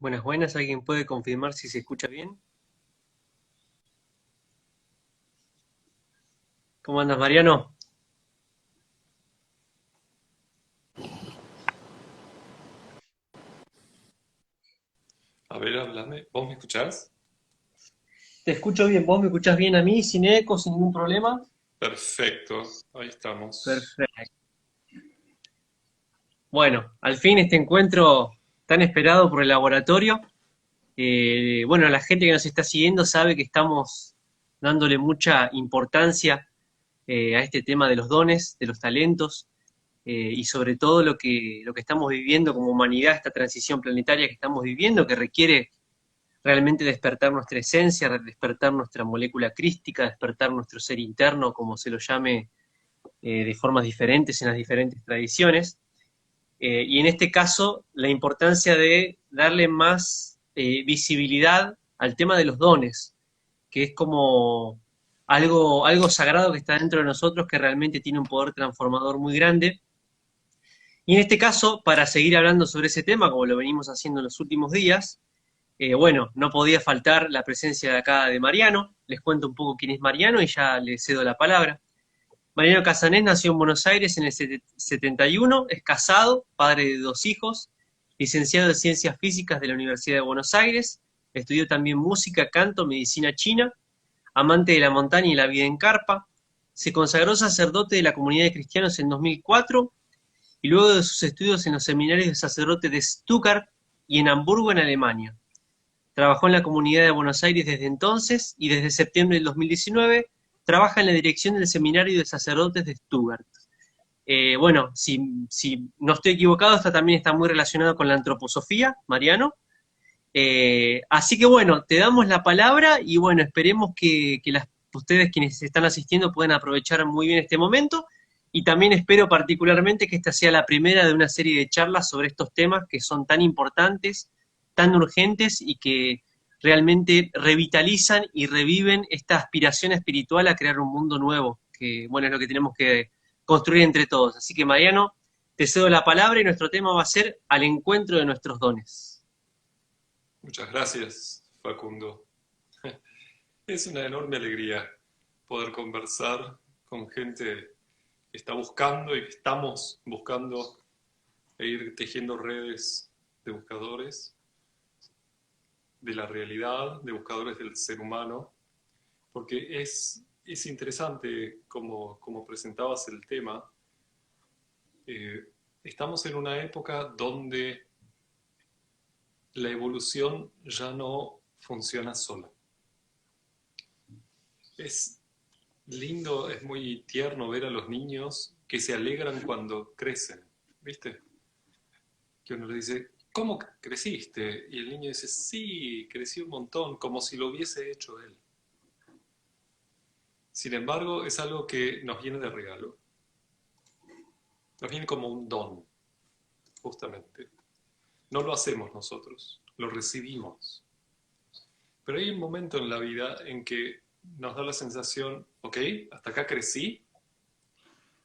Buenas, buenas. ¿Alguien puede confirmar si se escucha bien? ¿Cómo andas, Mariano? A ver, háblame. ¿Vos me escuchás? Te escucho bien. ¿Vos me escuchás bien a mí, sin eco, sin ningún problema? Perfecto, ahí estamos. Perfecto. Bueno, al fin este encuentro tan esperado por el laboratorio. Bueno, la gente que nos está siguiendo sabe que estamos dándole mucha importancia a este tema de los dones, de los talentos, y sobre todo lo que estamos viviendo como humanidad, esta transición planetaria que estamos viviendo, que requiere realmente despertar nuestra esencia, despertar nuestra molécula crística, despertar nuestro ser interno, como se lo llame, de formas diferentes en las diferentes tradiciones. Y en este caso, la importancia de darle más visibilidad al tema de los dones, que es como algo sagrado que está dentro de nosotros, que realmente tiene un poder transformador muy grande. Y en este caso, para seguir hablando sobre ese tema, como lo venimos haciendo en los últimos días, bueno, no podía faltar la presencia de acá de Mariano. Les cuento un poco quién es Mariano y ya le cedo la palabra. Mariano Casanés nació en Buenos Aires en el 71, es casado, padre de dos hijos, licenciado en Ciencias Físicas de la Universidad de Buenos Aires, estudió también música, canto, medicina china, amante de la montaña y la vida en carpa, se consagró sacerdote de la comunidad de cristianos en 2004 y luego de sus estudios en los seminarios de sacerdote de Stuttgart y en Hamburgo, en Alemania. Trabajó en la Comunidad de Buenos Aires desde entonces y desde septiembre del 2019 trabaja en la dirección del Seminario de Sacerdotes de Stuttgart. Bueno, si no estoy equivocado, esta también está muy relacionada con la antroposofía, Mariano. Así que bueno, te damos la palabra y bueno, esperemos que ustedes quienes están asistiendo puedan aprovechar muy bien este momento y también espero particularmente que esta sea la primera de una serie de charlas sobre estos temas que son tan importantes, tan urgentes y que realmente revitalizan y reviven esta aspiración espiritual a crear un mundo nuevo, que bueno, es lo que tenemos que construir entre todos. Así que Mariano, te cedo la palabra y nuestro tema va a ser al encuentro de nuestros dones. Muchas gracias, Facundo. Es una enorme alegría poder conversar con gente que está buscando y que estamos buscando e ir tejiendo redes de buscadores de la realidad, de buscadores del ser humano, porque es interesante como presentabas el tema. Eh, Estamos en una época donde la evolución ya no funciona sola. Es lindo, es muy tierno ver a los niños que se alegran cuando crecen, ¿viste? Que uno le dice, ¿cómo creciste? Y el niño dice, sí, crecí un montón, como si lo hubiese hecho él. Sin embargo, es algo que nos viene de regalo, nos viene como un don, justamente. No lo hacemos nosotros, lo recibimos. Pero hay un momento en la vida en que nos da la sensación, ok, hasta acá crecí,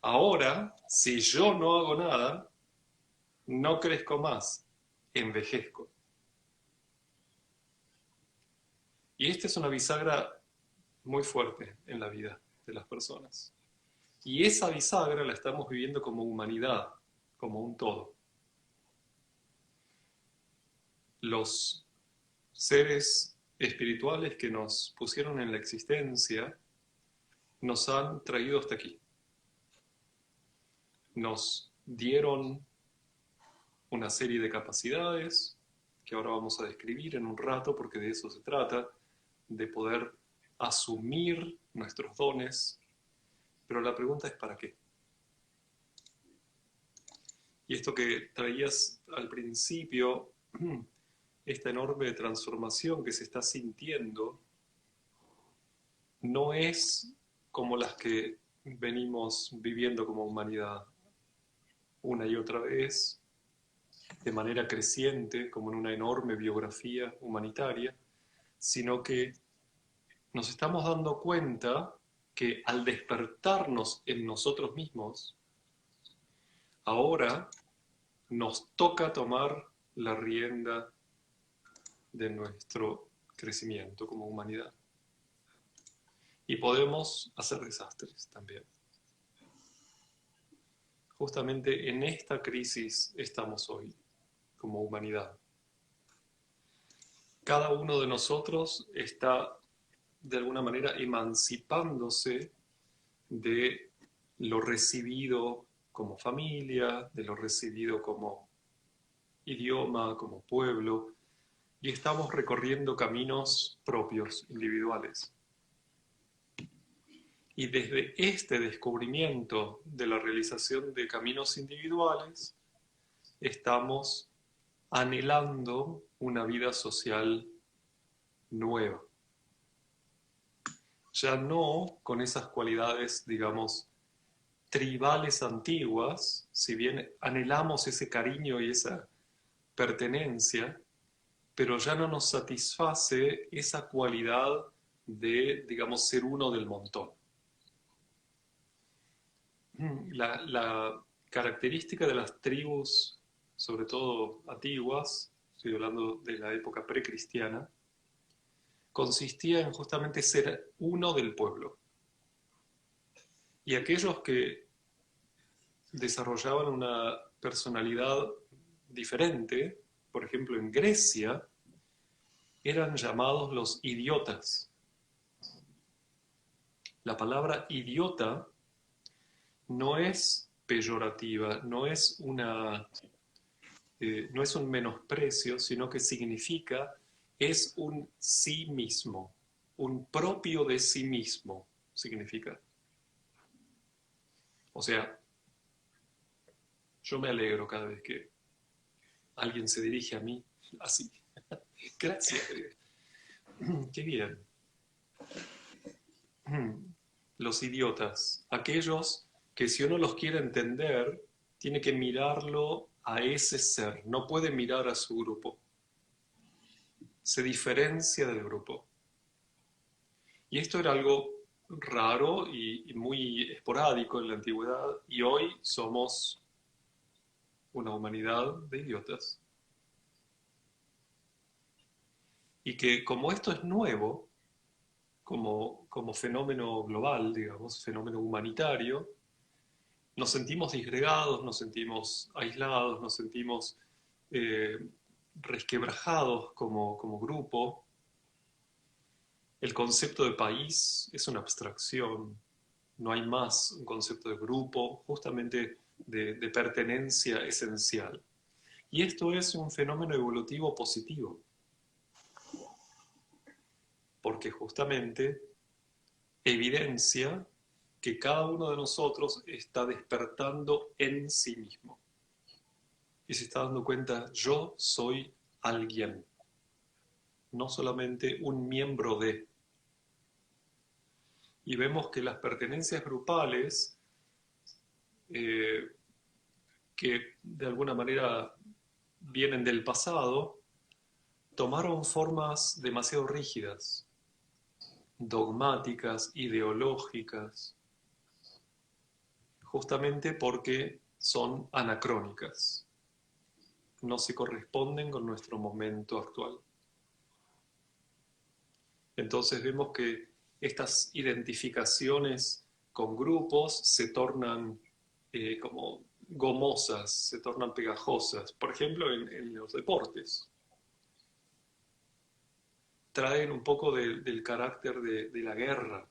ahora, si yo no hago nada, no crezco más, envejezco. Y esta es una bisagra muy fuerte en la vida de las personas. Y esa bisagra la estamos viviendo como humanidad, como un todo. Los seres espirituales que nos pusieron en la existencia nos han traído hasta aquí. Nos dieron una serie de capacidades que ahora vamos a describir en un rato porque de eso se trata, de poder asumir nuestros dones, pero la pregunta es ¿para qué? Y esto que traías al principio, esta enorme transformación que se está sintiendo, no es como las que venimos viviendo como humanidad una y otra vez, de manera creciente, como en una enorme biografía humanitaria, sino que nos estamos dando cuenta que al despertarnos en nosotros mismos, ahora nos toca tomar la rienda de nuestro crecimiento como humanidad. Y podemos hacer desastres también. Justamente en esta crisis estamos hoy, como humanidad. Cada uno de nosotros está, de alguna manera, emancipándose de lo recibido como familia, de lo recibido como idioma, como pueblo, y estamos recorriendo caminos propios, individuales. Y desde este descubrimiento de la realización de caminos individuales, estamos anhelando una vida social nueva. Ya no con esas cualidades, digamos, tribales antiguas, si bien anhelamos ese cariño y esa pertenencia, pero ya no nos satisface esa cualidad de, digamos, ser uno del montón. La característica de las tribus, sobre todo antiguas, estoy hablando de la época precristiana, consistía en justamente ser uno del pueblo. Y aquellos que desarrollaban una personalidad diferente, por ejemplo en Grecia, eran llamados los idiotas. La palabra idiota no es peyorativa, no es un menosprecio, sino que significa es un sí mismo, un propio de sí mismo, significa. O sea, yo me alegro cada vez que alguien se dirige a mí así. Gracias. Qué bien. Los idiotas, aquellos que si uno los quiere entender, tiene que mirarlo a ese ser, no puede mirar a su grupo. Se diferencia del grupo. Y esto era algo raro y muy esporádico en la antigüedad, y hoy somos una humanidad de idiotas. Y que como esto es nuevo, como fenómeno global, digamos, fenómeno humanitario, nos sentimos disgregados, nos sentimos aislados, nos sentimos eh, resquebrajados como grupo. El concepto de país es una abstracción, no hay más un concepto de grupo, justamente de pertenencia esencial. Y esto es un fenómeno evolutivo positivo, porque justamente evidencia que cada uno de nosotros está despertando en sí mismo. Y se está dando cuenta, yo soy alguien, no solamente un miembro de. Y vemos que las pertenencias grupales, eh, que de alguna manera vienen del pasado, tomaron formas demasiado rígidas, dogmáticas, ideológicas, justamente porque son anacrónicas, no se corresponden con nuestro momento actual. Entonces vemos que estas identificaciones con grupos se tornan como gomosas, se tornan pegajosas. Por ejemplo, en los deportes. Traen un poco del carácter de la guerra.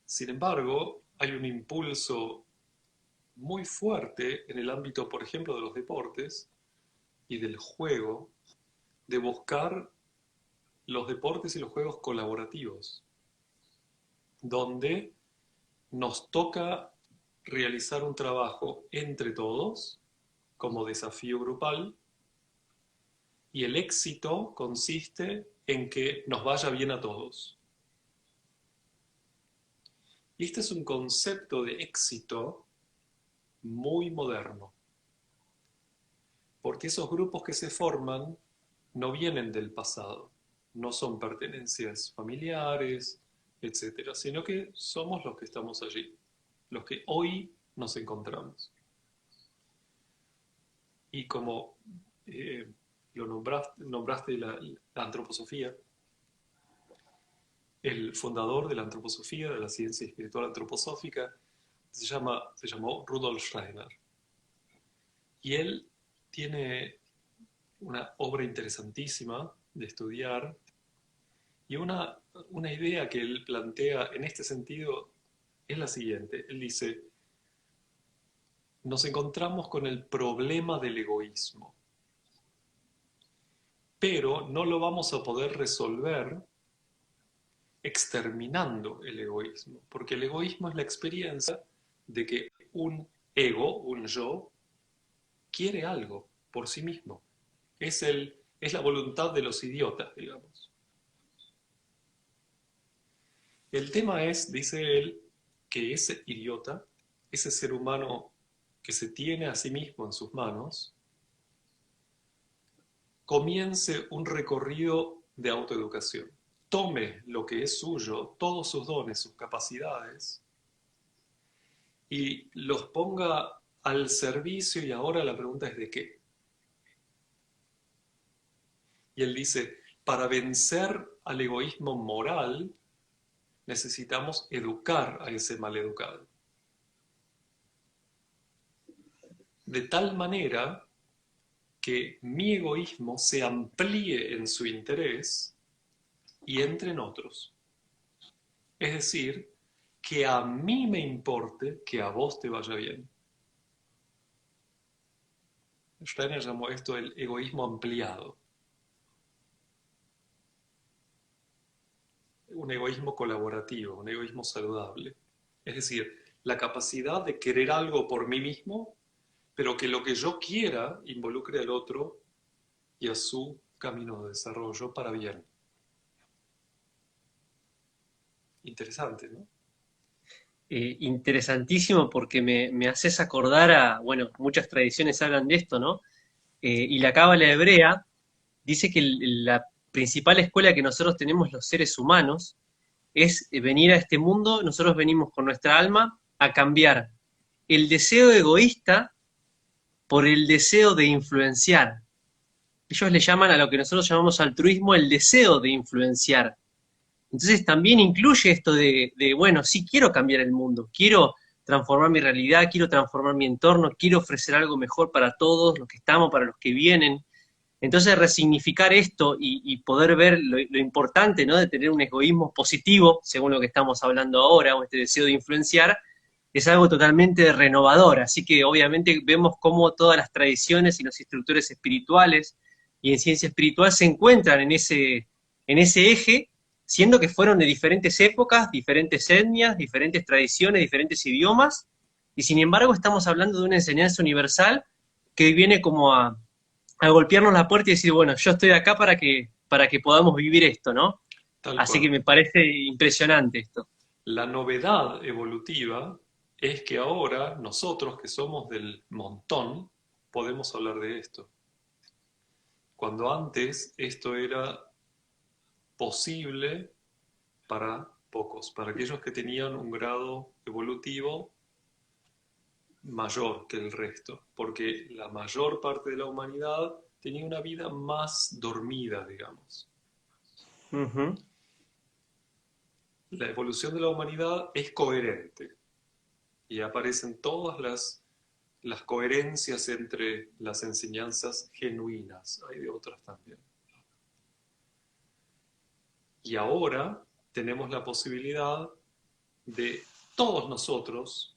Sin embargo, hay un impulso muy fuerte en el ámbito, por ejemplo, de los deportes y del juego, de buscar los deportes y los juegos colaborativos, donde nos toca realizar un trabajo entre todos como desafío grupal y el éxito consiste en que nos vaya bien a todos. Y este es un concepto de éxito muy moderno, porque esos grupos que se forman no vienen del pasado, no son pertenencias familiares, etcétera, sino que somos los que estamos allí, los que hoy nos encontramos. Y como lo nombraste la antroposofía. El fundador de la antroposofía, de la ciencia espiritual antroposófica, se llamó Rudolf Steiner. Y él tiene una obra interesantísima de estudiar y una idea que él plantea en este sentido es la siguiente. Él dice, nos encontramos con el problema del egoísmo, pero no lo vamos a poder resolver exterminando el egoísmo, porque el egoísmo es la experiencia de que un ego, un yo, quiere algo por sí mismo. Es la voluntad de los idiotas, digamos. El tema es, dice él, que ese idiota, ese ser humano que se tiene a sí mismo en sus manos, comience un recorrido de autoeducación. Tome lo que es suyo, todos sus dones, sus capacidades, y los ponga al servicio, y ahora la pregunta es ¿de qué? Y él dice, para vencer al egoísmo moral, necesitamos educar a ese maleducado. De tal manera que mi egoísmo se amplíe en su interés y entre en otros. Es decir, que a mí me importe que a vos te vaya bien. Steiner llamó esto el egoísmo ampliado. Un egoísmo colaborativo, un egoísmo saludable. Es decir, la capacidad de querer algo por mí mismo, pero que lo que yo quiera involucre al otro y a su camino de desarrollo para bien. Interesante, ¿no? Interesantísimo porque me haces acordar a, bueno, muchas tradiciones hablan de esto, ¿no? Y la Cábala hebrea dice que la principal escuela que nosotros tenemos los seres humanos es venir a este mundo, nosotros venimos con nuestra alma a cambiar el deseo egoísta por el deseo de influenciar. Ellos le llaman a lo que nosotros llamamos altruismo el deseo de influenciar. Entonces también incluye esto bueno, sí quiero cambiar el mundo, quiero transformar mi realidad, quiero transformar mi entorno, quiero ofrecer algo mejor para todos los que estamos, para los que vienen. Entonces resignificar esto y poder ver lo importante, ¿no?, de tener un egoísmo positivo, según lo que estamos hablando ahora, o este deseo de influenciar, es algo totalmente renovador. Así que obviamente vemos cómo todas las tradiciones y los instructores espirituales y en ciencia espiritual se encuentran en ese eje, siendo que fueron de diferentes épocas, diferentes etnias, diferentes tradiciones, diferentes idiomas, y sin embargo estamos hablando de una enseñanza universal que viene como a golpearnos la puerta y decir, bueno, yo estoy acá para que podamos vivir esto, ¿no? Tal Así que cual. me parece impresionante esto. La novedad evolutiva es que ahora nosotros, que somos del montón, podemos hablar de esto. Cuando antes esto era posible para pocos, para aquellos que tenían un grado evolutivo mayor que el resto, porque la mayor parte de la humanidad tenía una vida más dormida, digamos. Ujú. La evolución de la humanidad es coherente y aparecen todas las coherencias entre las enseñanzas genuinas, hay de otras también. Y ahora tenemos la posibilidad de todos nosotros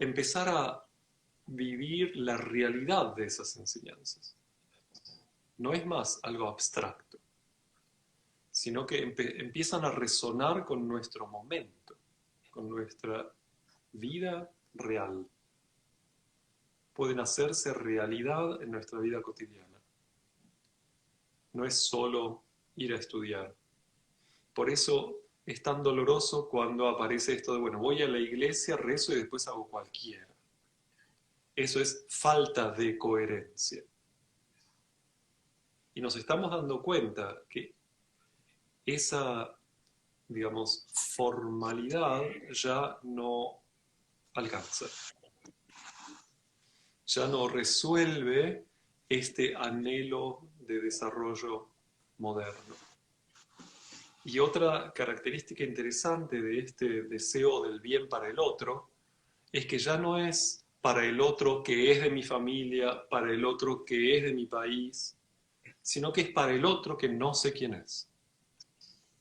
empezar a vivir la realidad de esas enseñanzas. No es más algo abstracto, sino que empiezan a resonar con nuestro momento, con nuestra vida real. Pueden hacerse realidad en nuestra vida cotidiana. No es solo ir a estudiar. Por eso es tan doloroso cuando aparece esto de, bueno, voy a la iglesia, rezo y después hago cualquiera. Eso es falta de coherencia. Y nos estamos dando cuenta que esa, digamos, formalidad ya no alcanza. Ya no resuelve este anhelo de desarrollo moderno. Y otra característica interesante de este deseo del bien para el otro es que ya no es para el otro que es de mi familia, para el otro que es de mi país, sino que es para el otro que no sé quién es,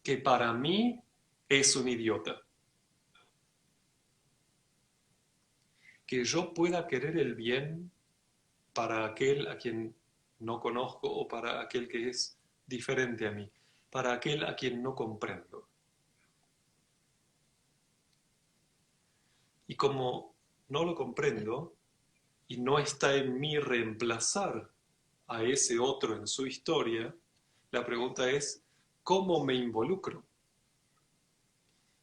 que para mí es un idiota. Que yo pueda querer el bien para aquel a quien no conozco o para aquel que es diferente a mí, para aquel a quien no comprendo. Y como no lo comprendo y no está en mí reemplazar a ese otro en su historia, la pregunta es, ¿cómo me involucro?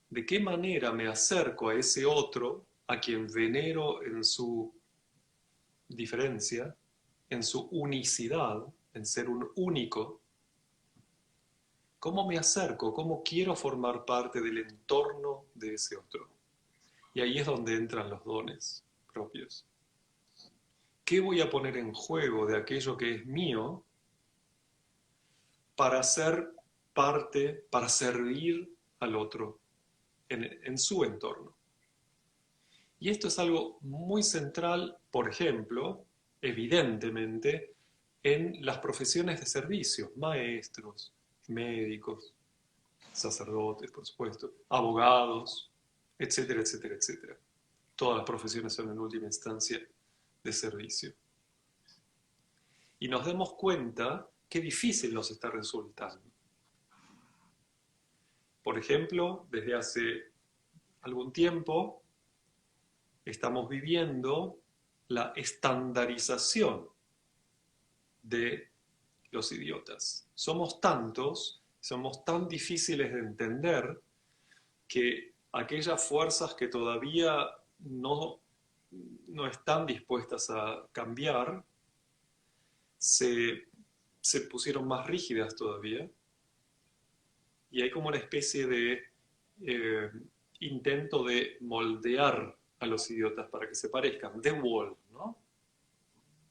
¿De qué manera me acerco a ese otro a quien venero en su diferencia, en su unicidad, en ser un único? ¿Cómo me acerco? ¿Cómo quiero formar parte del entorno de ese otro? Y ahí es donde entran los dones propios. ¿Qué voy a poner en juego de aquello que es mío para ser parte, para servir al otro en su entorno? Y esto es algo muy central, por ejemplo, evidentemente, en las profesiones de servicio, maestros, médicos, sacerdotes, por supuesto, abogados, etcétera, etcétera, etcétera. Todas las profesiones son en última instancia de servicio. Y nos damos cuenta qué difícil nos está resultando. Por ejemplo, desde hace algún tiempo estamos viviendo la estandarización de los idiotas. Somos tantos, somos tan difíciles de entender que aquellas fuerzas que todavía no están dispuestas a cambiar se, se pusieron más rígidas todavía y hay como una especie de eh, intento de moldear a los idiotas para que se parezcan. The Wall, ¿no?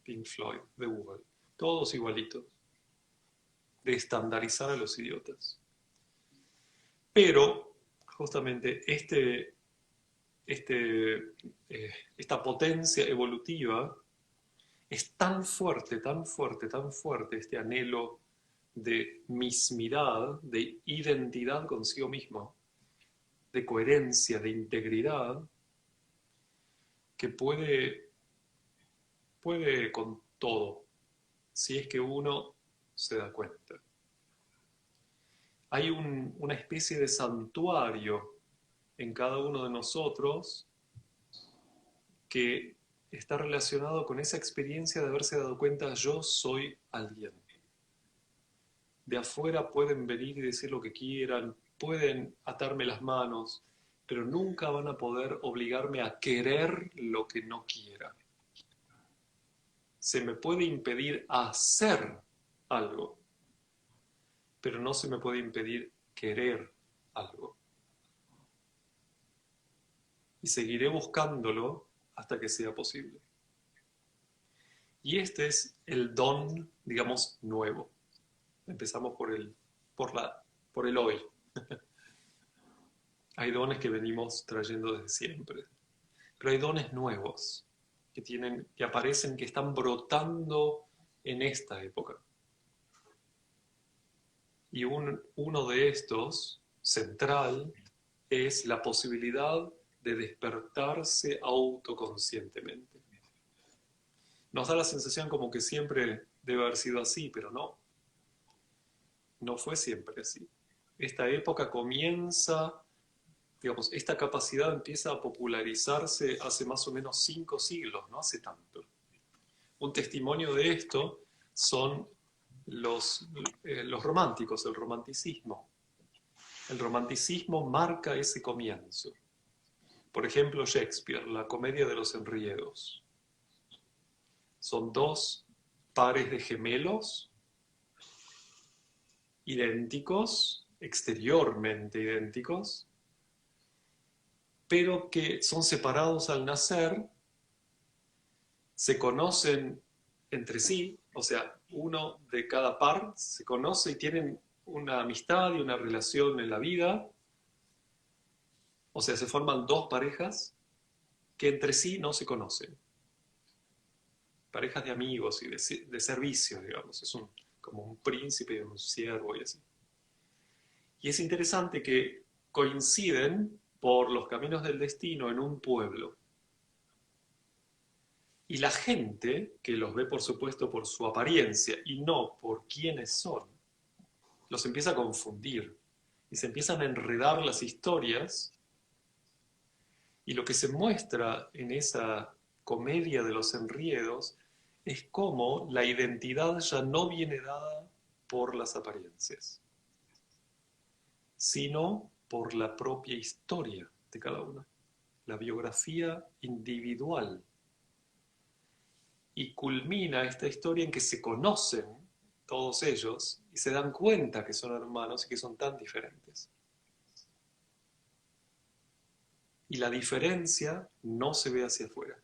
Pink Floyd, The Wall. Todos igualitos. De estandarizar a los idiotas. Pero, justamente, esta potencia evolutiva es tan fuerte, tan fuerte, tan fuerte, este anhelo de mismidad, de identidad consigo mismo, de coherencia, de integridad, que puede con todo, si es que uno se da cuenta. Hay una especie de santuario en cada uno de nosotros que está relacionado con esa experiencia de haberse dado cuenta, yo soy alguien. De afuera pueden venir y decir lo que quieran, pueden atarme las manos, pero nunca van a poder obligarme a querer lo que no quiera. Se me puede impedir hacer algo, pero no se me puede impedir querer algo. Y seguiré buscándolo hasta que sea posible. Y este es el don, digamos, nuevo. Empezamos por el hoy. Hay dones que venimos trayendo desde siempre, pero hay dones nuevos que aparecen, que están brotando en esta época. Y uno de estos, central, es la posibilidad de despertarse autoconscientemente. Nos da la sensación como que siempre debe haber sido así, pero no fue siempre así. Esta época comienza, digamos, esta capacidad empieza a popularizarse hace más o menos 5 siglos, no hace tanto. Un testimonio de esto son los románticos, el romanticismo. El romanticismo marca ese comienzo. Por ejemplo, Shakespeare, la Comedia de los Enriedos. Son dos pares de gemelos idénticos, exteriormente idénticos, pero que son separados al nacer, se conocen entre sí, O sea, uno de cada par se conoce y tienen una amistad y una relación en la vida. O sea, se forman dos parejas que entre sí no se conocen. Parejas de amigos y de servicio, digamos. Es como un príncipe y un siervo y así. Y es interesante que coinciden por los caminos del destino en un pueblo. Y la gente, que los ve por supuesto por su apariencia y no por quiénes son, los empieza a confundir y se empiezan a enredar las historias, y lo que se muestra en esa comedia de los enriedos es cómo la identidad ya no viene dada por las apariencias, sino por la propia historia de cada uno, la biografía individual. Y culmina esta historia en que se conocen todos ellos y se dan cuenta que son hermanos y que son tan diferentes. Y la diferencia no se ve hacia afuera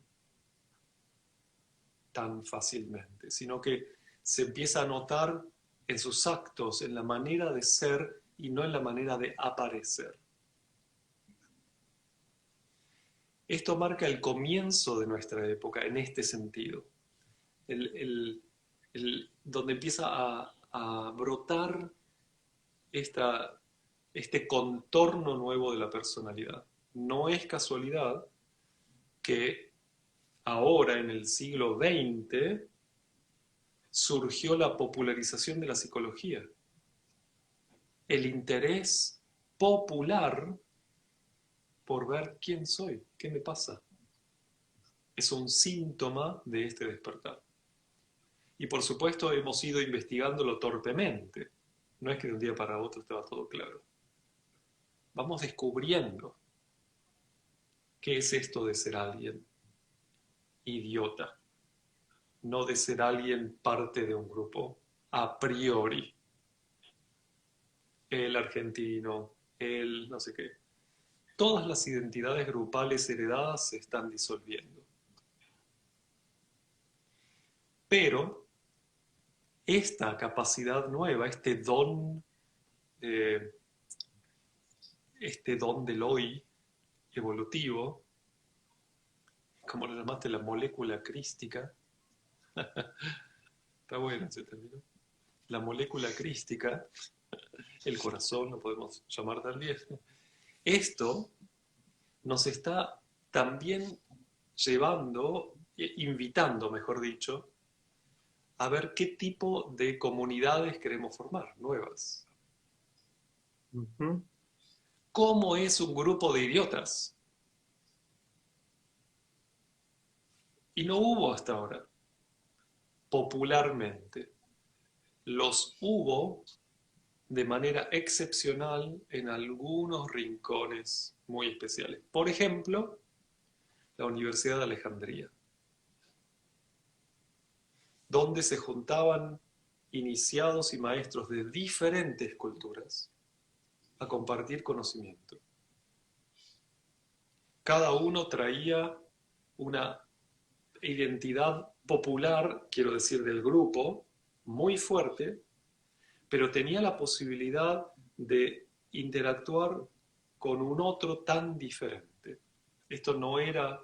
tan fácilmente, sino que se empieza a notar en sus actos, en la manera de ser y no en la manera de aparecer. Esto marca el comienzo de nuestra época en este sentido, donde empieza a brotar este contorno nuevo de la personalidad. No es casualidad que ahora, en el siglo XX, surgió la popularización de la psicología. El interés popular por ver quién soy, qué me pasa. Es un síntoma de este despertar. Y por supuesto hemos ido investigándolo torpemente. No es que de un día para otro estaba todo claro. Vamos descubriendo qué es esto de ser alguien idiota, no de ser alguien parte de un grupo a priori. El argentino, el no sé qué. Todas las identidades grupales heredadas se están disolviendo. Pero esta capacidad nueva, eh, este don del hoy evolutivo, como lo llamaste, la molécula crística, está bueno ese término, la molécula crística, el corazón lo podemos llamar también, esto nos está también llevando, invitando, mejor dicho, a ver qué tipo de comunidades queremos formar, nuevas. Ujú. ¿Cómo es un grupo de idiotas? Y no hubo hasta ahora, popularmente. Los hubo de manera excepcional en algunos rincones muy especiales. Por ejemplo, la Universidad de Alejandría, donde se juntaban iniciados y maestros de diferentes culturas a compartir conocimiento. Cada uno traía una identidad popular, quiero decir, del grupo, muy fuerte, pero tenía la posibilidad de interactuar con un otro tan diferente. Esto no era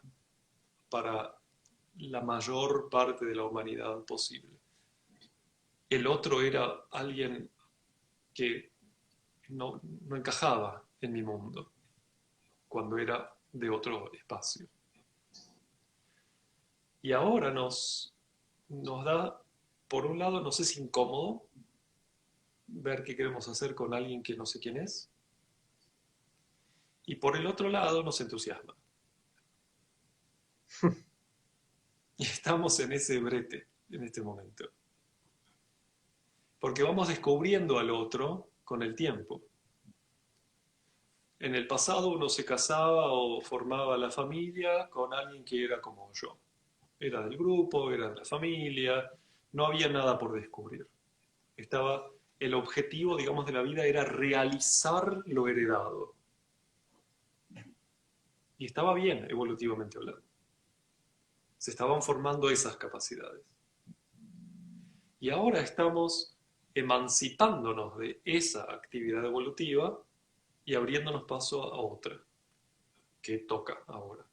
para la mayor parte de la humanidad posible. El otro era alguien que no encajaba en mi mundo cuando era de otro espacio. Y ahora nos da, por un lado, nos es incómodo ver qué queremos hacer con alguien que no sé quién es, y por el otro lado nos entusiasma. Y estamos en ese brete en este momento. Porque vamos descubriendo al otro con el tiempo. En el pasado uno se casaba o formaba la familia con alguien que era como yo. Era del grupo, era de la familia, no había nada por descubrir. El objetivo, digamos, de la vida era realizar lo heredado. Y estaba bien, evolutivamente hablando. Se estaban formando esas capacidades. Y ahora estamos emancipándonos de esa actividad evolutiva y abriéndonos paso a otra que toca ahora.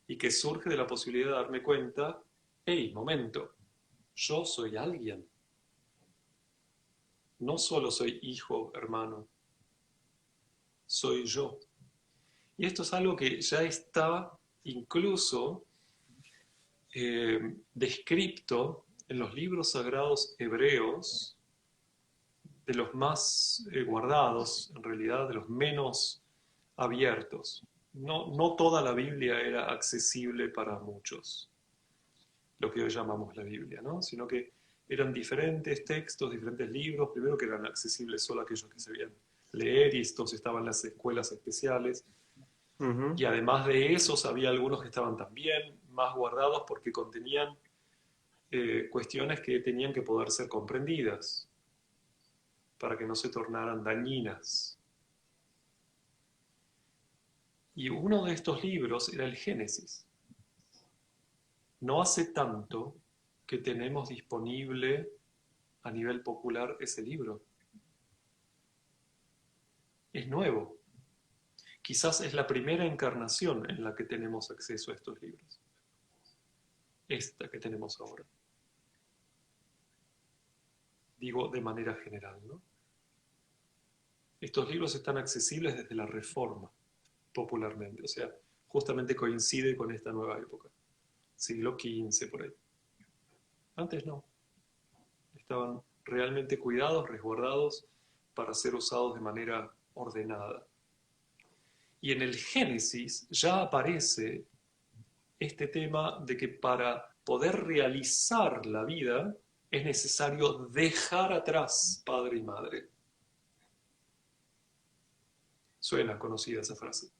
Y que surge de la posibilidad de darme cuenta, hey, momento, yo soy alguien. No solo soy hijo, hermano, soy yo. Y esto es algo que ya está incluso descrito en los libros sagrados hebreos, de los más guardados, en realidad de los menos abiertos. No toda la Biblia era accesible para muchos, lo que hoy llamamos la Biblia, ¿no? Sino que eran diferentes textos, diferentes libros, primero que eran accesibles solo a aquellos que sabían leer y estos estaban en las escuelas especiales, Ujú. y además de esos había algunos que estaban también más guardados porque contenían cuestiones que tenían que poder ser comprendidas para que no se tornaran dañinas. Y uno de estos libros era el Génesis. No hace tanto que tenemos disponible a nivel popular ese libro. Es nuevo. Quizás es la primera encarnación en la que tenemos acceso a estos libros. Esta que tenemos ahora. Digo de manera general, ¿no? Estos libros están accesibles desde la Reforma, popularmente. O sea, justamente coincide con esta nueva época. Siglo XV, por ahí. Antes no. Estaban realmente cuidados, resguardados, para ser usados de manera ordenada. Y en el Génesis ya aparece este tema de que para poder realizar la vida es necesario dejar atrás padre y madre. Suena conocida esa frase.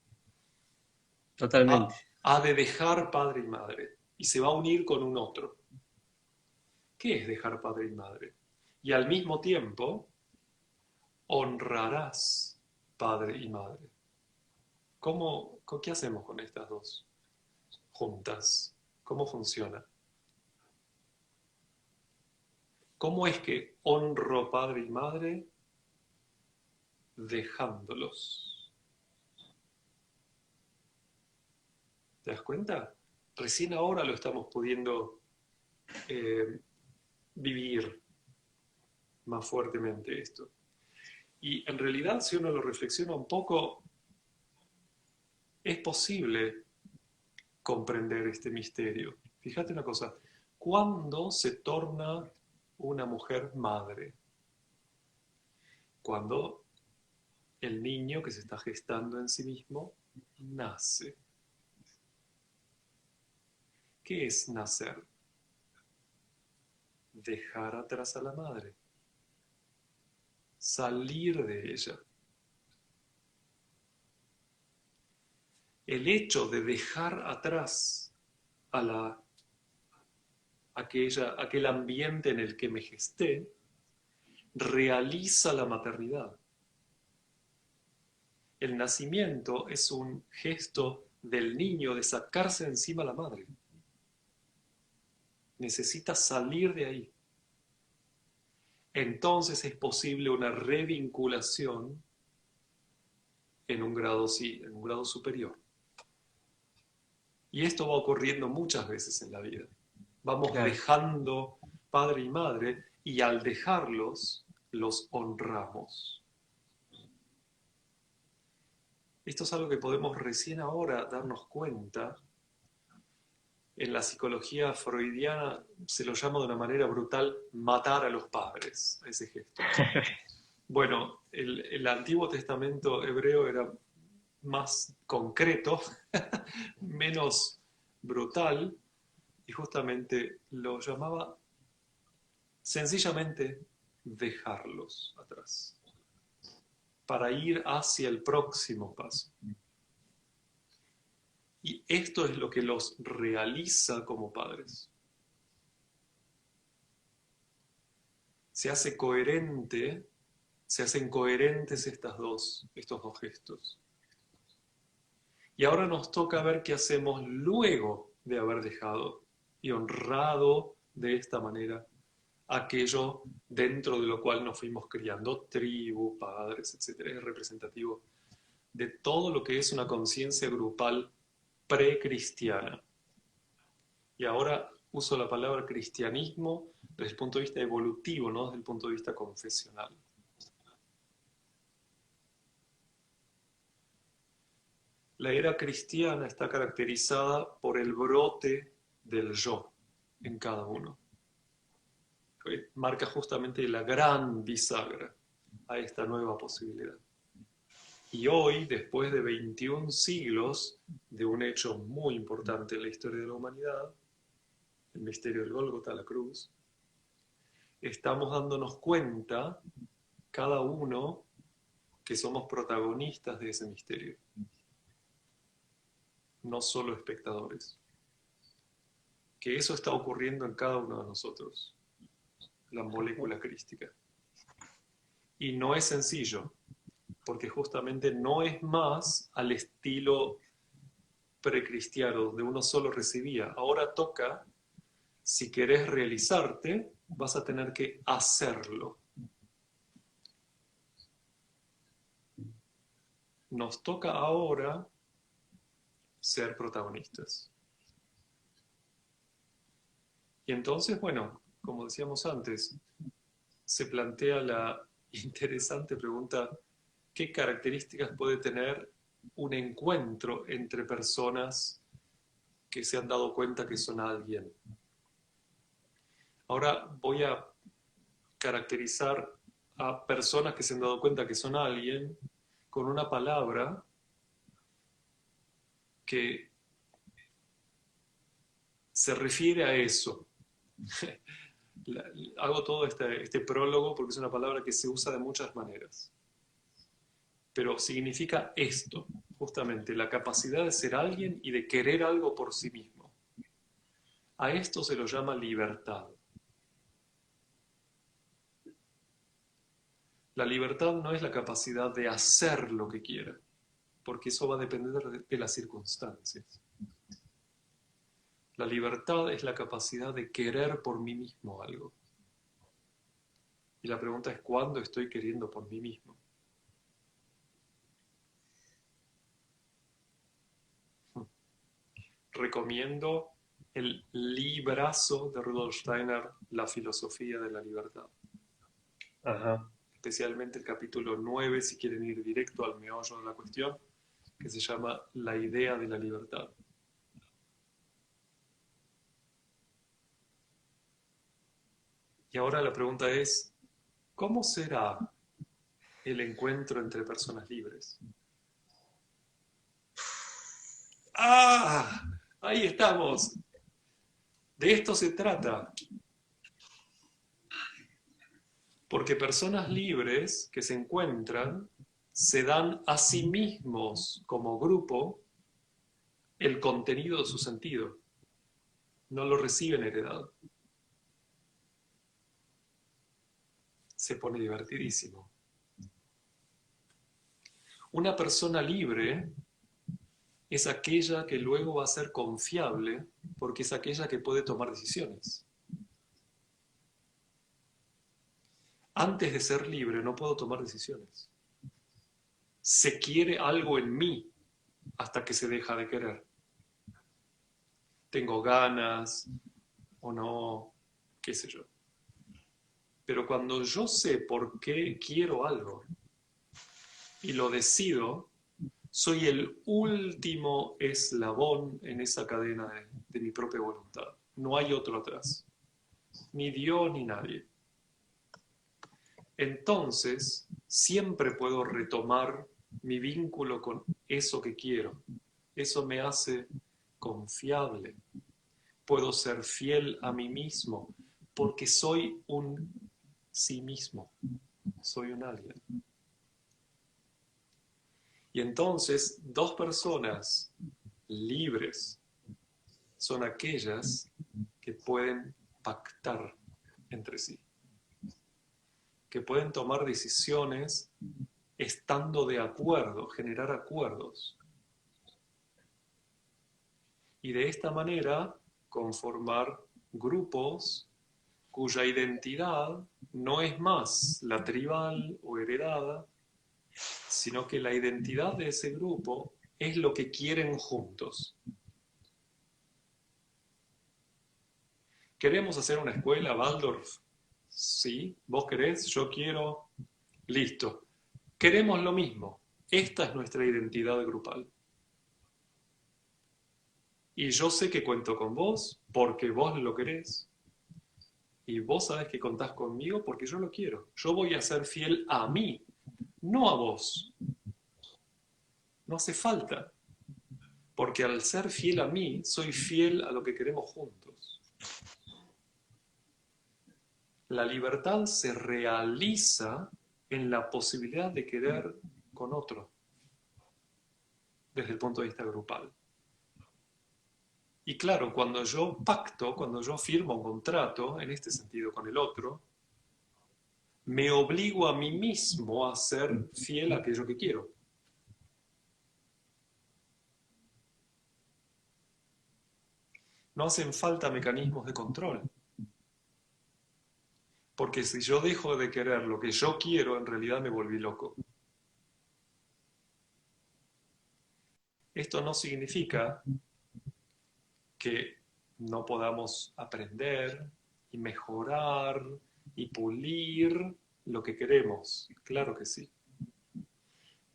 Totalmente. Ha de dejar padre y madre y se va a unir con un otro. ¿Qué es dejar padre y madre? Y al mismo tiempo honrarás padre y madre. ¿Qué hacemos con estas dos juntas? ¿Cómo funciona? ¿Cómo es que honro padre y madre dejándolos? ¿Te das cuenta? Recién ahora lo estamos pudiendo eh, vivir más fuertemente esto. Y en realidad, si uno lo reflexiona un poco, es posible comprender este misterio. Fíjate una cosa, ¿cuándo se torna una mujer madre? Cuando el niño que se está gestando en sí mismo nace. ¿Qué es nacer? Dejar atrás a la madre, salir de ella. El hecho de dejar atrás a aquel ambiente en el que me gesté realiza la maternidad. El nacimiento es un gesto del niño de sacarse encima a la madre. Necesita salir de ahí. Entonces es posible una revinculación en un grado, sí, en un grado superior. Y esto va ocurriendo muchas veces en la vida. Vamos Claro. dejando padre y madre y al dejarlos, los honramos. Esto es algo que podemos recién ahora darnos cuenta. En la psicología freudiana se lo llama de una manera brutal matar a los padres, a ese gesto. Bueno, el Antiguo Testamento hebreo era más concreto, menos brutal, y justamente lo llamaba sencillamente dejarlos atrás, para ir hacia el próximo paso. Y esto es lo que los realiza como padres. Se hace coherente, se hacen coherentes estos dos gestos. Y ahora nos toca ver qué hacemos luego de haber dejado y honrado de esta manera aquello dentro de lo cual nos fuimos criando, tribu, padres, etc. Es representativo de todo lo que es una conciencia grupal precristiana. Y ahora uso la palabra cristianismo desde el punto de vista evolutivo, no desde el punto de vista confesional. La era cristiana está caracterizada por el brote del yo en cada uno. Marca justamente la gran bisagra a esta nueva posibilidad. Y hoy, después de 21 siglos de un hecho muy importante en la historia de la humanidad, el misterio del Gólgota, la cruz, estamos dándonos cuenta, cada uno, que somos protagonistas de ese misterio, no solo espectadores. Que eso está ocurriendo en cada uno de nosotros, la molécula crística. Y no es sencillo, porque justamente no es más al estilo precristiano, donde uno solo recibía. Ahora toca, si querés realizarte, vas a tener que hacerlo. Nos toca ahora ser protagonistas. Y entonces, bueno, como decíamos antes, se plantea la interesante pregunta: ¿qué características puede tener un encuentro entre personas que se han dado cuenta que son alguien? Ahora voy a caracterizar a personas que se han dado cuenta que son alguien con una palabra que se refiere a eso. Hago todo este prólogo porque es una palabra que se usa de muchas maneras. Pero significa esto, justamente, la capacidad de ser alguien y de querer algo por sí mismo. A esto se lo llama libertad. La libertad no es la capacidad de hacer lo que quiera, porque eso va a depender de las circunstancias. La libertad es la capacidad de querer por mí mismo algo. Y la pregunta es: ¿cuándo estoy queriendo por mí mismo? Recomiendo el librazo de Rudolf Steiner, La filosofía de la libertad. Ajá. Especialmente el capítulo 9, si quieren ir directo al meollo de la cuestión, que se llama La idea de la libertad. Y ahora la pregunta es: ¿cómo será el encuentro entre personas libres? ¡Ah! Ahí estamos. De esto se trata. Porque personas libres que se encuentran se dan a sí mismos como grupo el contenido de su sentido. No lo reciben heredado. Se pone divertidísimo. Una persona libre es aquella que luego va a ser confiable porque es aquella que puede tomar decisiones. Antes de ser libre no puedo tomar decisiones. Se quiere algo en mí hasta que se deja de querer. Tengo ganas o no, qué sé yo. Pero cuando yo sé por qué quiero algo y lo decido, soy el último eslabón en esa cadena de mi propia voluntad. No hay otro atrás. Ni Dios ni nadie. Entonces, siempre puedo retomar mi vínculo con eso que quiero. Eso me hace confiable. Puedo ser fiel a mí mismo porque soy un sí mismo. Soy un alguien. Y entonces, dos personas libres son aquellas que pueden pactar entre sí, que pueden tomar decisiones estando de acuerdo, generar acuerdos. Y de esta manera conformar grupos cuya identidad no es más la tribal o heredada, sino que la identidad de ese grupo es lo que quieren juntos. ¿Queremos hacer una escuela, Waldorf? Sí, vos querés, yo quiero, listo. Queremos lo mismo. Esta es nuestra identidad grupal. Y yo sé que cuento con vos porque vos lo querés. Y vos sabés que contás conmigo porque yo lo quiero. Yo voy a ser fiel a mí, no a vos. No hace falta. Porque al ser fiel a mí, soy fiel a lo que queremos juntos. La libertad se realiza en la posibilidad de querer con otro, desde el punto de vista grupal. Y claro, cuando yo pacto, cuando yo firmo un contrato, en este sentido con el otro, me obligo a mí mismo a ser fiel a aquello que quiero. No hacen falta mecanismos de control. Porque si yo dejo de querer lo que yo quiero, en realidad me volví loco. Esto no significa que no podamos aprender y mejorar y pulir lo que queremos. Claro que sí.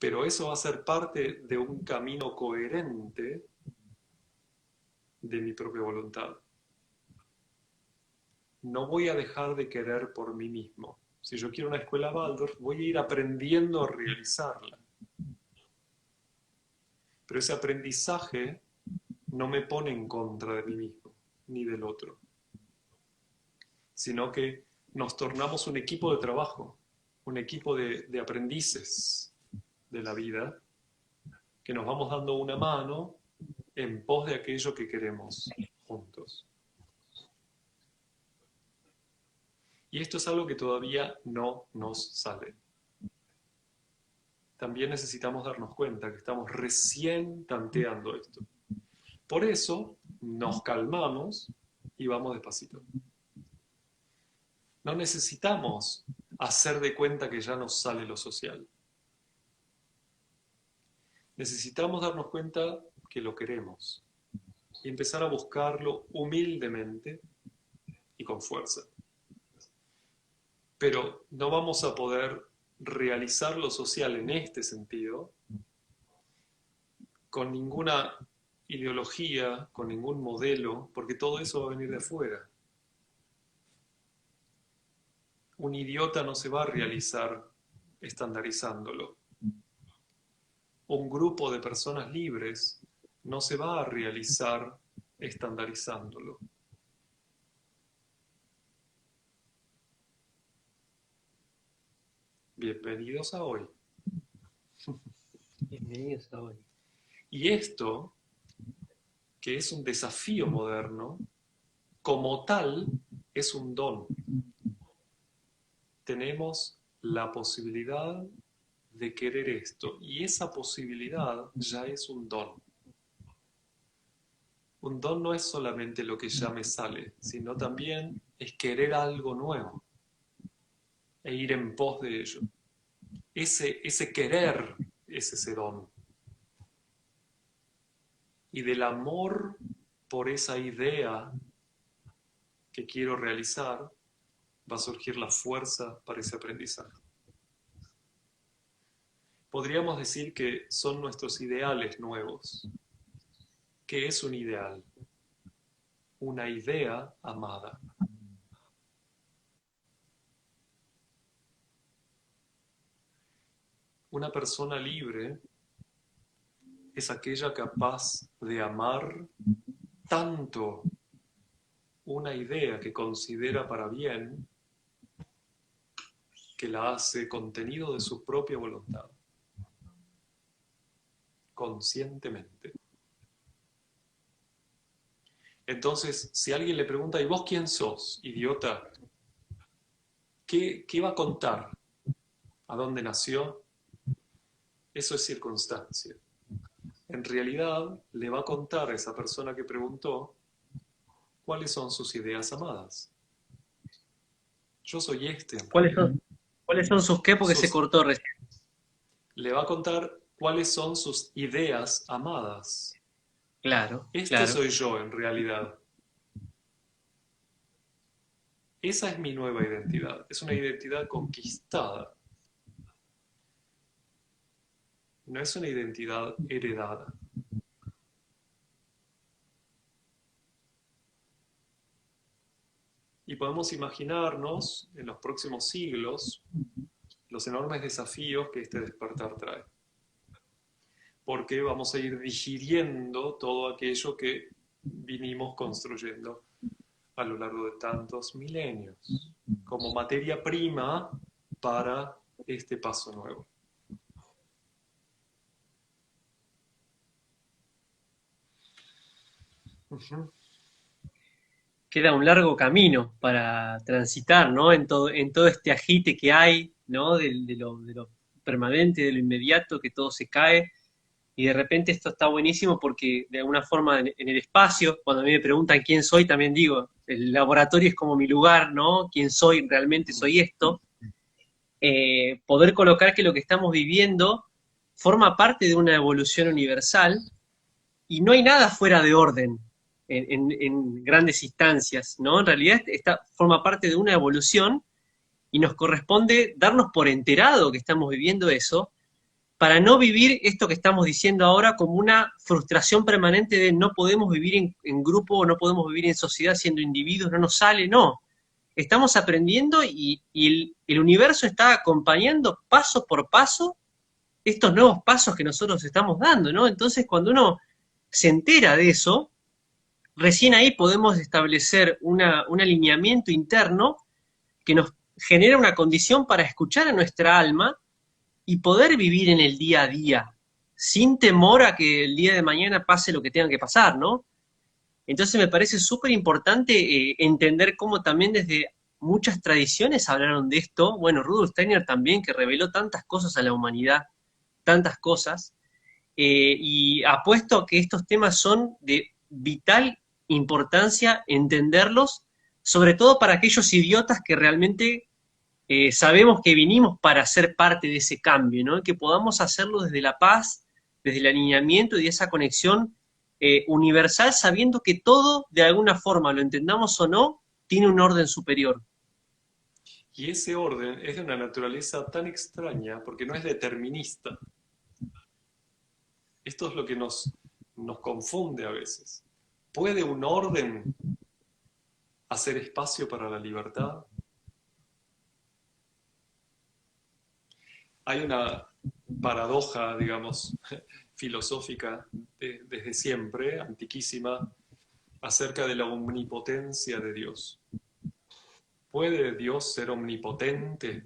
Pero eso va a ser parte de un camino coherente de mi propia voluntad. No voy a dejar de querer por mí mismo. Si yo quiero una escuela Waldorf, voy a ir aprendiendo a realizarla. Pero ese aprendizaje no me pone en contra de mí mismo, ni del otro, sino que nos tornamos un equipo de trabajo, un equipo de aprendices de la vida, que nos vamos dando una mano en pos de aquello que queremos juntos. Y esto es algo que todavía no nos sale. También necesitamos darnos cuenta que estamos recién tanteando esto. Por eso nos calmamos y vamos despacito. No necesitamos hacer de cuenta que ya nos sale lo social. Necesitamos darnos cuenta que lo queremos y empezar a buscarlo humildemente y con fuerza. Pero no vamos a poder realizar lo social en este sentido con ninguna ideología, con ningún modelo, porque todo eso va a venir de afuera. Un idiota no se va a realizar estandarizándolo. Un grupo de personas libres no se va a realizar estandarizándolo. Bienvenidos a hoy. Bienvenidos a hoy. Y esto, que es un desafío moderno, como tal, es un don. Tenemos la posibilidad de querer esto, y esa posibilidad ya es un don. Un don no es solamente lo que ya me sale, sino también es querer algo nuevo e ir en pos de ello. Ese querer es ese don. Y del amor por esa idea que quiero realizar, va a surgir la fuerza para ese aprendizaje. Podríamos decir que son nuestros ideales nuevos. ¿Qué es un ideal? Una idea amada. Una persona libre es aquella capaz de amar tanto una idea que considera para bien que la hace contenido de su propia voluntad, conscientemente. Entonces, si alguien le pregunta, ¿y vos quién sos, idiota? ¿Qué va a contar? ¿A dónde nació? Eso es circunstancia. En realidad, le va a contar a esa persona que preguntó cuáles son sus ideas amadas. Yo soy este en ¿Cuáles realidad. son, cuáles son sus qué? Porque se Sus, cortó recién. le va a contar cuáles son sus ideas amadas. Claro, Este claro. soy yo en realidad. Esa es mi nueva identidad. Es una identidad conquistada. No es una identidad heredada. Y podemos imaginarnos en los próximos siglos los enormes desafíos que este despertar trae. Porque vamos a ir digiriendo todo aquello que vinimos construyendo a lo largo de tantos milenios, como materia prima para este paso nuevo. Ujú. Queda un largo camino para transitar, ¿no? En todo este agite que hay, ¿no? De lo permanente, de lo inmediato, que todo se cae. Y de repente esto está buenísimo porque de alguna forma en el espacio, cuando a mí me preguntan quién soy, también digo, el laboratorio es como mi lugar, ¿no? ¿Quién soy? Realmente soy esto. Poder colocar que lo que estamos viviendo forma parte de una evolución universal y no hay nada fuera de orden en grandes instancias, ¿no? En realidad esta forma parte de una evolución y nos corresponde darnos por enterado que estamos viviendo eso para no vivir esto que estamos diciendo ahora como una frustración permanente de no podemos vivir en grupo o no podemos vivir en sociedad siendo individuos, no nos sale, no. Estamos aprendiendo y el universo está acompañando paso por paso estos nuevos pasos que nosotros estamos dando, ¿no? Entonces, cuando uno se entera de eso, recién ahí podemos establecer un alineamiento interno que nos genera una condición para escuchar a nuestra alma y poder vivir en el día a día, sin temor a que el día de mañana pase lo que tenga que pasar, ¿no? Entonces me parece súper importante entender cómo también desde muchas tradiciones hablaron de esto. Bueno, Rudolf Steiner también, que reveló tantas cosas a la humanidad, tantas cosas, y apuesto a que estos temas son de vital importancia entenderlos, sobre todo para aquellos idiotas que realmente sabemos que vinimos para ser parte de ese cambio, ¿no? Que podamos hacerlo desde la paz, desde el alineamiento y esa conexión universal, sabiendo que todo, de alguna forma, lo entendamos o no, tiene un orden superior. Y ese orden es de una naturaleza tan extraña porque no es determinista. Esto es lo que nos confunde a veces. ¿Puede un orden hacer espacio para la libertad? Hay una paradoja, digamos, filosófica desde siempre, antiquísima, acerca de la omnipotencia de Dios. ¿Puede Dios ser omnipotente?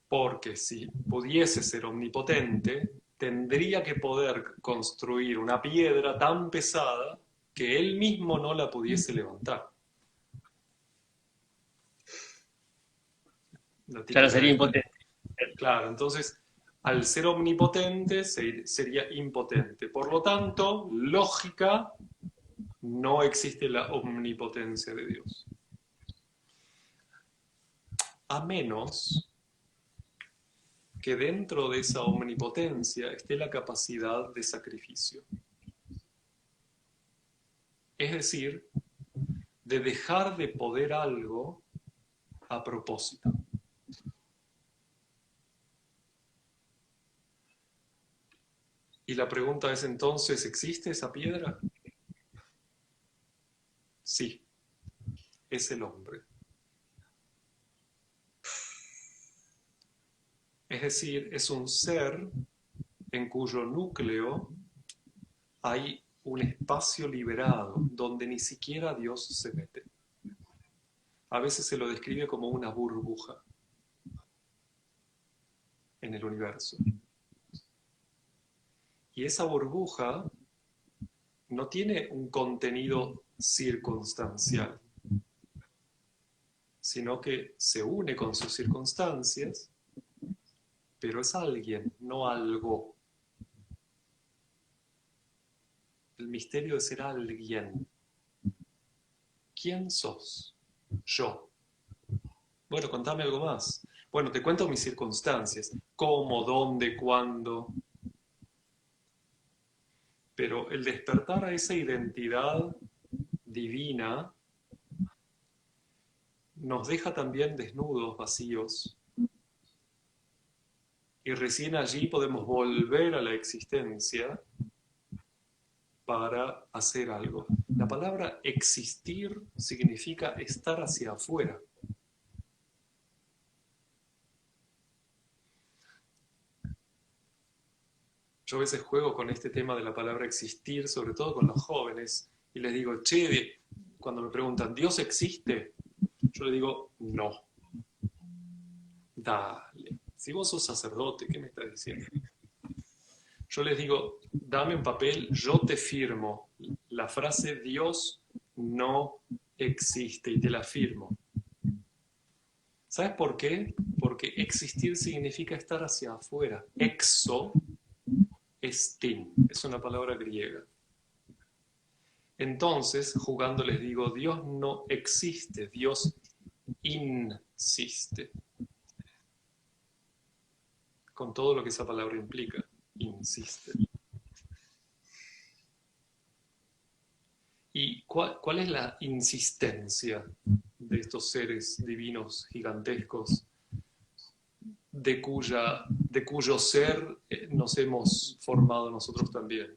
Porque si pudiese ser omnipotente, tendría que poder construir una piedra tan pesada que él mismo no la pudiese levantar. La Ya no típica sería de... impotente. Claro, entonces, al ser omnipotente sería impotente. Por lo tanto, lógica, no existe la omnipotencia de Dios. A menos que dentro de esa omnipotencia esté la capacidad de sacrificio. Es decir, de dejar de poder algo a propósito. Y la pregunta es entonces, ¿existe esa piedra? Sí, es el hombre. Es decir, es un ser en cuyo núcleo hay un espacio liberado donde ni siquiera Dios se mete. A veces se lo describe como una burbuja en el universo. Y esa burbuja no tiene un contenido circunstancial, sino que se une con sus circunstancias, pero es alguien, no algo. El misterio de ser alguien. ¿Quién sos? Yo. Bueno, contame algo más. Bueno, te cuento mis circunstancias. ¿Cómo, dónde, cuándo? Pero el despertar a esa identidad divina nos deja también desnudos, vacíos, y recién allí podemos volver a la existencia para hacer algo. La palabra existir significa estar hacia afuera. Yo a veces juego con este tema de la palabra existir, sobre todo con los jóvenes, y les digo, che, cuando me preguntan, ¿Dios existe? Yo le digo, no. Dale. Si vos sos sacerdote, ¿qué me estás diciendo? Yo les digo, dame un papel, yo te firmo la frase Dios no existe y te la firmo. ¿Sabes por qué? Porque existir significa estar hacia afuera. Exo estin, es una palabra griega. Entonces, jugando les digo, Dios no existe, Dios insiste. Con todo lo que esa palabra implica, insiste. ¿Y cuál es la insistencia de estos seres divinos gigantescos de cuyo ser nos hemos formado nosotros también?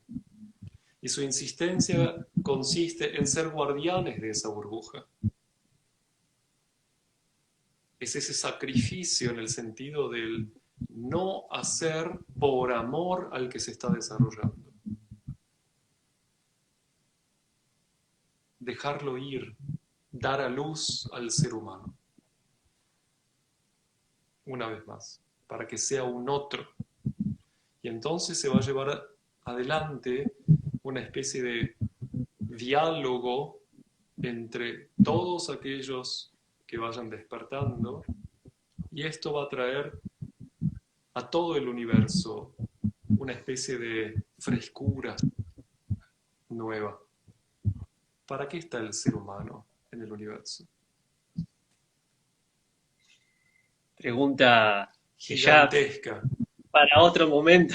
Y su insistencia consiste en ser guardianes de esa burbuja. Es ese sacrificio en el sentido del no hacer por amor al que se está desarrollando. Dejarlo ir, dar a luz al ser humano. Una vez más, para que sea un otro. Y entonces se va a llevar adelante una especie de diálogo entre todos aquellos que vayan despertando, y esto va a traer a todo el universo una especie de frescura nueva. ¿Para qué está el ser humano en el universo? Pregunta que ya Gigantesca. para otro momento,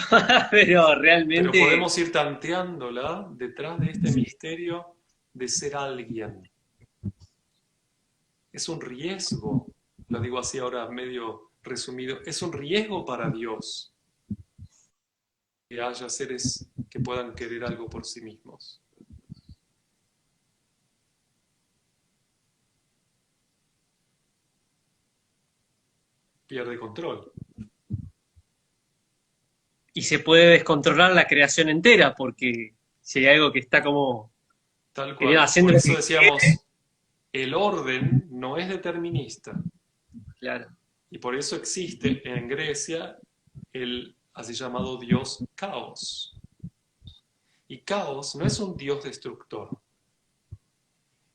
pero Pero realmente, podemos ir tanteándola detrás de este misterio de ser alguien. Es un riesgo, lo digo así ahora medio resumido, es un riesgo para Dios que haya seres que puedan querer algo por sí mismos. Pierde control. y se puede descontrolar la creación entera, porque si hay algo que está como Tal queriendo, cual. haciendo Por lo eso que quiere, decíamos, el orden no es determinista. claro. Y por eso existe en Grecia el así llamado dios Caos. Y Caos no es un dios destructor,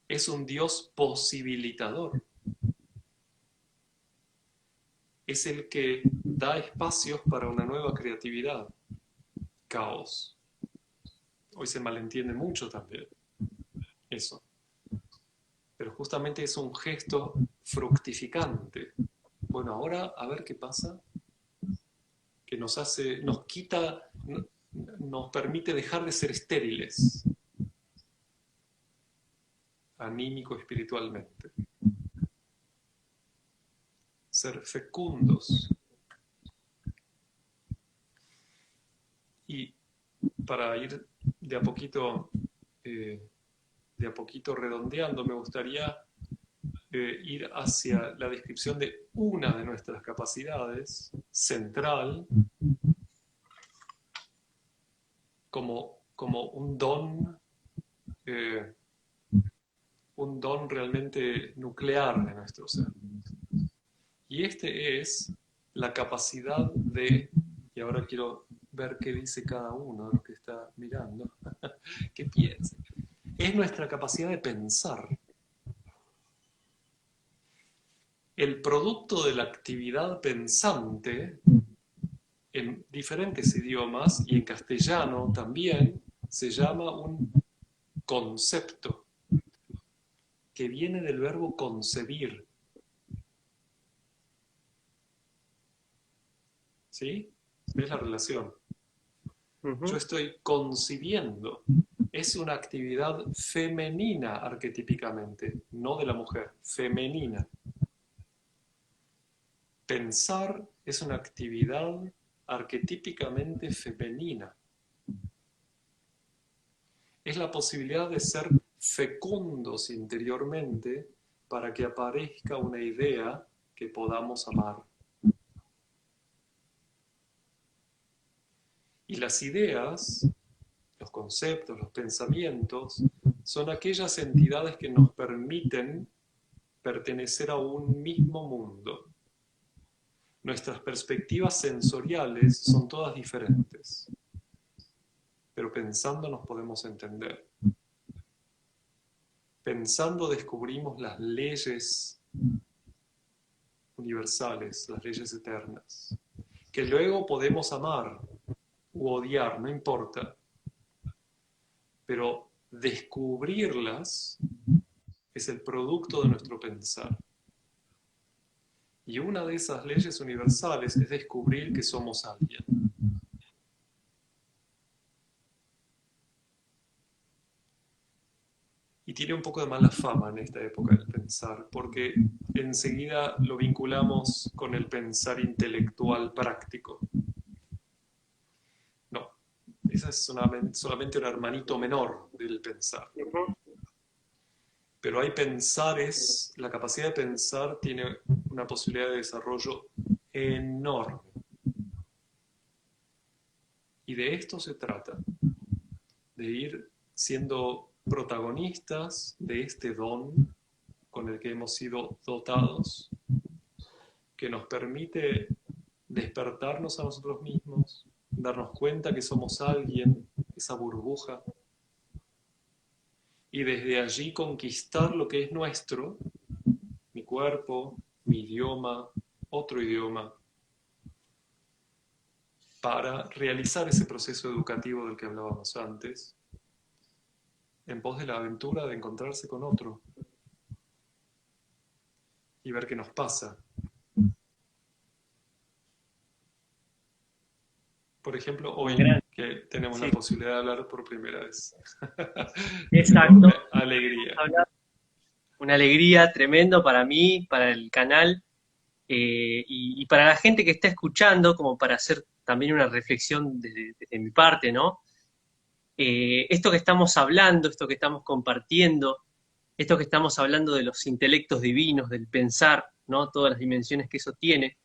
es un dios posibilitador. Es el que da espacios para una nueva creatividad. Caos. Hoy se malentiende mucho también eso. Pero justamente es un gesto fructificante. Bueno, ahora a ver qué pasa, que nos hace, nos quita, nos permite dejar de ser estériles, anímico espiritualmente. Ser fecundos. Y para ir de a poquito redondeando, me gustaría ir hacia la descripción de una de nuestras capacidades, central, como un don realmente nuclear de nuestro ser. Y este es la capacidad de, y ahora quiero ver qué dice cada uno de los que está mirando, qué piensa. Es nuestra capacidad de pensar. El producto de la actividad pensante, en diferentes idiomas y en castellano también, se llama un concepto, que viene del verbo concebir. ¿Sí? ¿Ves la relación? Yo Ujú. estoy concibiendo. Es una actividad femenina arquetípicamente, no de la mujer, femenina. Pensar es una actividad arquetípicamente femenina. Es la posibilidad de ser fecundos interiormente para que aparezca una idea que podamos amar. Y las ideas, los conceptos, los pensamientos, son aquellas entidades que nos permiten pertenecer a un mismo mundo. Nuestras perspectivas sensoriales son todas diferentes, pero pensando nos podemos entender. Pensando descubrimos las leyes universales, las leyes eternas, que luego podemos amar u odiar, no importa, pero descubrirlas es el producto de nuestro pensar. Y una de esas leyes universales es descubrir que somos alguien. Y tiene un poco de mala fama en esta época el pensar, porque enseguida lo vinculamos con el pensar intelectual práctico. No, ese es solamente un hermanito menor del pensar. Ujú. Pero hay pensares, la capacidad de pensar tiene una posibilidad de desarrollo enorme. Y de esto se trata, de ir siendo protagonistas de este don con el que hemos sido dotados, que nos permite despertarnos a nosotros mismos, darnos cuenta que somos alguien, esa burbuja, y desde allí conquistar lo que es nuestro, mi cuerpo, mi idioma, otro idioma, para realizar ese proceso educativo del que hablábamos antes, en pos de la aventura de encontrarse con otro y ver qué nos pasa. Por ejemplo, Un hoy gran, que tenemos la sí, posibilidad de hablar por primera vez. Una exacto. enorme alegría. Una alegría tremendo para mí, para el canal y para la gente que está escuchando, como para hacer también una reflexión desde mi parte, ¿no? Esto que estamos hablando, esto que estamos compartiendo, esto que estamos hablando de los intelectos divinos, del pensar, ¿no? Todas las dimensiones que eso tiene,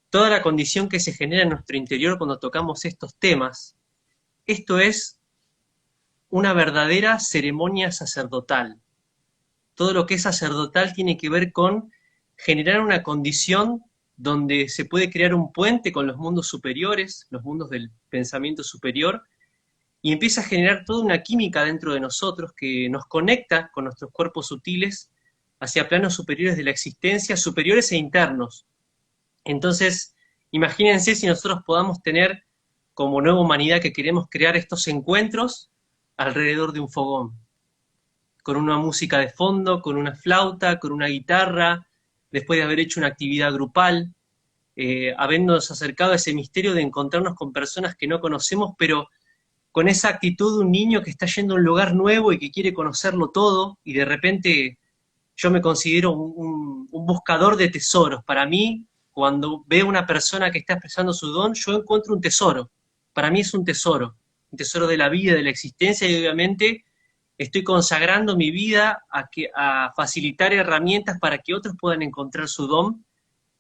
toda la condición que se genera en nuestro interior cuando tocamos estos temas, esto es una verdadera ceremonia sacerdotal. Todo lo que es sacerdotal tiene que ver con generar una condición donde se puede crear un puente con los mundos superiores, los mundos del pensamiento superior, y empieza a generar toda una química dentro de nosotros que nos conecta con nuestros cuerpos sutiles hacia planos superiores de la existencia, superiores e internos. Entonces, imagínense si nosotros podamos tener como nueva humanidad que queremos crear estos encuentros alrededor de un fogón, con una música de fondo, con una flauta, con una guitarra, después de haber hecho una actividad grupal, habernos acercado a ese misterio de encontrarnos con personas que no conocemos, pero con esa actitud de un niño que está yendo a un lugar nuevo y que quiere conocerlo todo, y de repente yo me considero un buscador de tesoros. Para mí, cuando veo una persona que está expresando su don, yo encuentro un tesoro. Para mí es un tesoro de la vida, de la existencia, y obviamente estoy consagrando mi vida a facilitar herramientas para que otros puedan encontrar su don,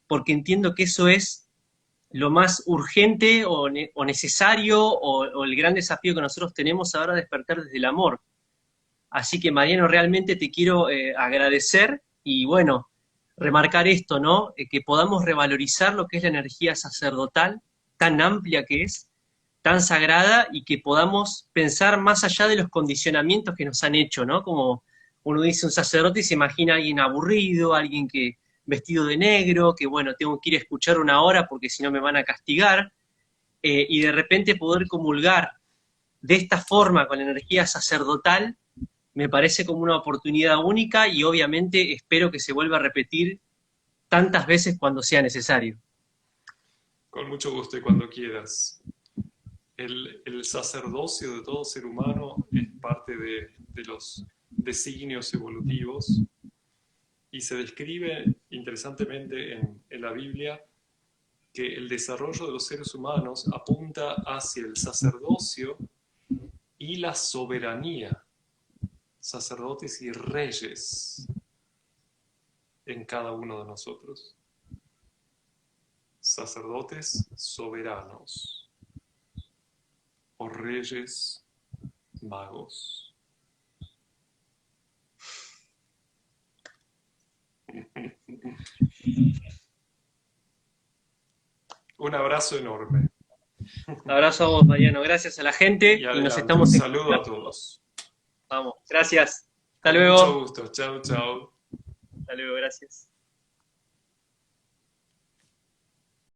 porque entiendo que eso es lo más urgente o necesario o el gran desafío que nosotros tenemos ahora de despertar desde el amor. Así que Mariano, realmente te quiero agradecer y bueno, remarcar esto, ¿no? Que podamos revalorizar lo que es la energía sacerdotal, tan amplia que es, tan sagrada, y que podamos pensar más allá de los condicionamientos que nos han hecho, ¿no? Como uno dice un sacerdote y se imagina a alguien aburrido, alguien que vestido de negro, que bueno, tengo que ir a escuchar una hora porque si no me van a castigar, y de repente poder comulgar de esta forma con la energía sacerdotal me parece como una oportunidad única y obviamente espero que se vuelva a repetir tantas veces cuando sea necesario. Con mucho gusto y cuando quieras. El sacerdocio de todo ser humano es parte de los designios evolutivos y se describe interesantemente en la Biblia que el desarrollo de los seres humanos apunta hacia el sacerdocio y la soberanía, sacerdotes y reyes en cada uno de nosotros. Sacerdotes soberanos o reyes magos. Un abrazo enorme. Un abrazo a vos, Mariano. Gracias a la gente Y y nos adelante, un estamos saludo a encontrando. todos. Vamos, gracias. Hasta Con mucho luego. gusto. Chao, chao. Hasta luego, gracias.